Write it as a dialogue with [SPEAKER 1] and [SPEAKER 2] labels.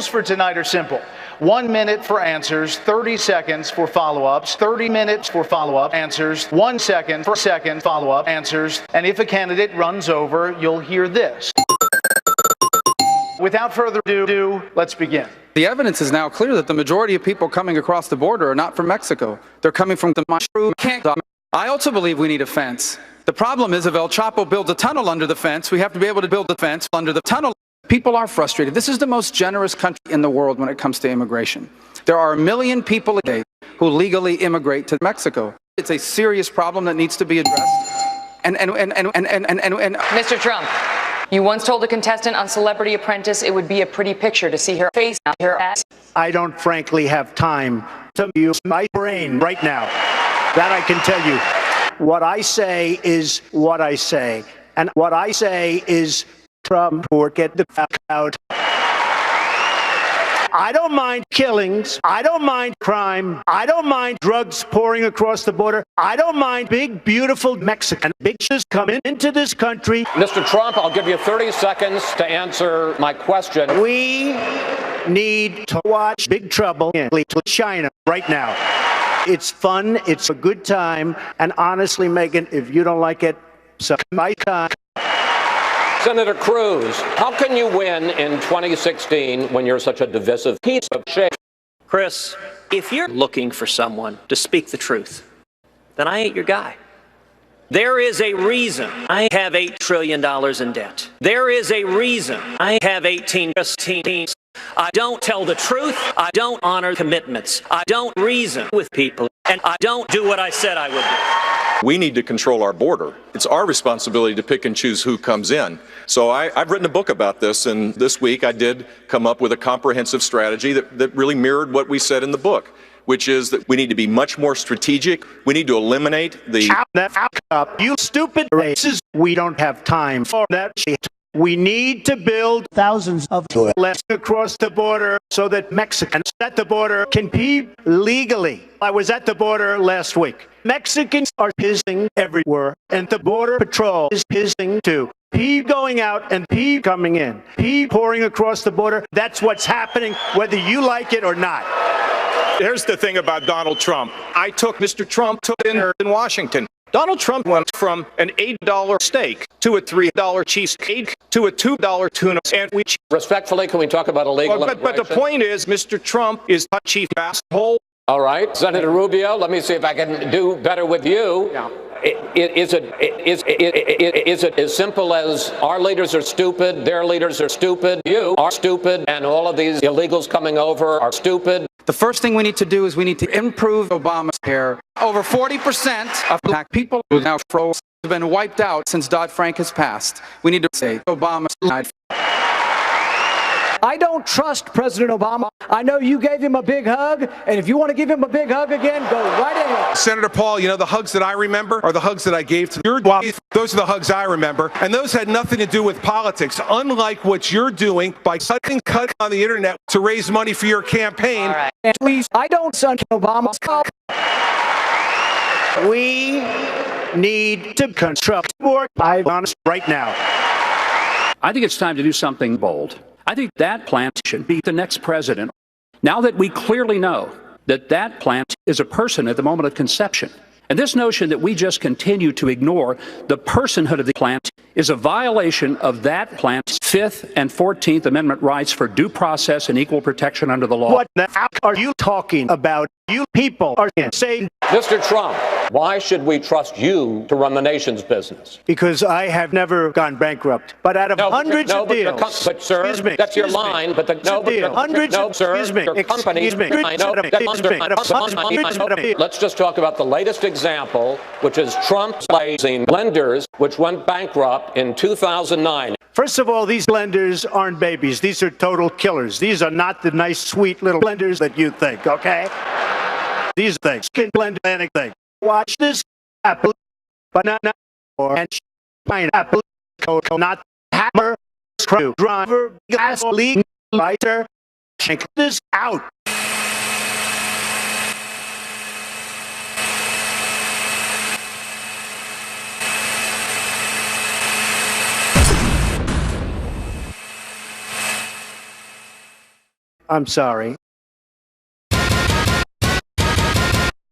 [SPEAKER 1] rules for tonight are simple. 1 minute for answers, 30 seconds for follow-ups, 30 minutes for follow-up answers, 1 second for second follow-up answers, and if a candidate runs over, you'll hear this. Without further ado, let's begin.
[SPEAKER 2] The evidence is now clear that the majority of people coming across the border are not from Mexico. They're coming from the mushroom camp. I also believe we need a fence. The problem is if El Chapo builds a tunnel under the fence, we have to be able to build a fence under the tunnel. People are frustrated. This is the most generous country in the world when it comes to immigration. There are 1 million people a day who legally immigrate to Mexico. It's a serious problem that needs to be addressed.
[SPEAKER 3] Mr. Trump, you once told a contestant on Celebrity Apprentice it would be a pretty picture to see her face, not her ass.
[SPEAKER 4] I don't frankly have time to use my brain right now. That I can tell you. What I say is what I say. And what I say is Trump or get the fuck out. I don't mind killings. I don't mind crime. I don't mind drugs pouring across the border. I don't mind big, beautiful Mexican bitches coming into this country.
[SPEAKER 5] Mr. Trump, I'll give you 30 seconds to answer my question.
[SPEAKER 4] We need to watch Big Trouble in Little China right now. It's fun. It's a good time. And honestly, Megan, if you don't like it, suck my cock.
[SPEAKER 5] Senator Cruz, how can you win in 2016 when you're such a divisive piece of shit?
[SPEAKER 6] Chris, if you're looking for someone to speak the truth, then I ain't your guy. There is a reason I have $8 trillion in debt. There is a reason I have 18 teams. I don't tell the truth. I don't honor commitments. I don't reason with people. And I don't do what I said I would do.
[SPEAKER 7] We need to control our border. It's our responsibility to pick and choose who comes in. So I've written a book about this, and this week I did come up with a comprehensive strategy that really mirrored what we said in the book, which is that we need to be much more strategic. We need to eliminate the...
[SPEAKER 4] Shut the fuck up, you stupid racists. We don't have time for that shit. We need to build thousands of toilets across the border so that Mexicans at the border can pee legally. I was at the border last week. Mexicans are pissing everywhere, and the Border Patrol is pissing too. Pee going out and pee coming in. Pee pouring across the border. That's what's happening, whether you like it or not.
[SPEAKER 8] Here's the thing about Donald Trump. I took Mr. Trump to dinner in Washington. Donald Trump went from an $8 steak to a $3 cheesecake to a $2 tuna sandwich.
[SPEAKER 5] Respectfully, can we talk about illegal immigration?
[SPEAKER 8] But the point is, Mr. Trump is a chief asshole.
[SPEAKER 5] All right, Senator Rubio, let me see if I can do better with you.
[SPEAKER 8] Yeah.
[SPEAKER 5] Is it as simple as our leaders are stupid, their leaders are stupid, you are stupid, and all of these illegals coming over are stupid?
[SPEAKER 2] The first thing we need to do is we need to improve Obamacare. Over 40% of black people who now froze have been wiped out since Dodd-Frank has passed. We need to say Obama.
[SPEAKER 9] I don't trust President Obama. I know you gave him a big hug, and if you want to give him a big hug again, go right ahead.
[SPEAKER 10] Senator Paul, you know, the hugs that I remember are the hugs that I gave to your wife. Those are the hugs I remember, and those had nothing to do with politics, unlike what you're doing by cutting on the internet to raise money for your campaign.
[SPEAKER 9] All right. And please, I don't son Obama's call.
[SPEAKER 4] We need to construct more honest right now.
[SPEAKER 11] I think it's time to do something bold. I think that plant should be the next president. Now that we clearly know that that plant is a person at the moment of conception, and this notion that we just continue to ignore the personhood of the plant is a violation of that plant's 5th and 14th Amendment rights for due process and equal protection under the law.
[SPEAKER 4] What the fuck are you talking about? You people are insane.
[SPEAKER 5] Mr. Trump, why should we trust you to run the nation's business?
[SPEAKER 4] Because I have never gone bankrupt. But out of hundreds of deals,
[SPEAKER 5] but sir,
[SPEAKER 4] excuse me,
[SPEAKER 5] that's your line. But the
[SPEAKER 4] hundreds
[SPEAKER 5] no,
[SPEAKER 4] of
[SPEAKER 5] sir,
[SPEAKER 4] excuse me,
[SPEAKER 5] your company. Let's just talk about the latest example, which is Trump's raising lenders, which went bankrupt in 2009.
[SPEAKER 4] First of all, these blenders aren't babies. These are total killers. These are not the nice, sweet little blenders that you think, okay? These things can blend anything. Watch this: apple, banana, and pineapple, coconut, hammer, screwdriver, gasoline, lighter. Check this out. I'm sorry.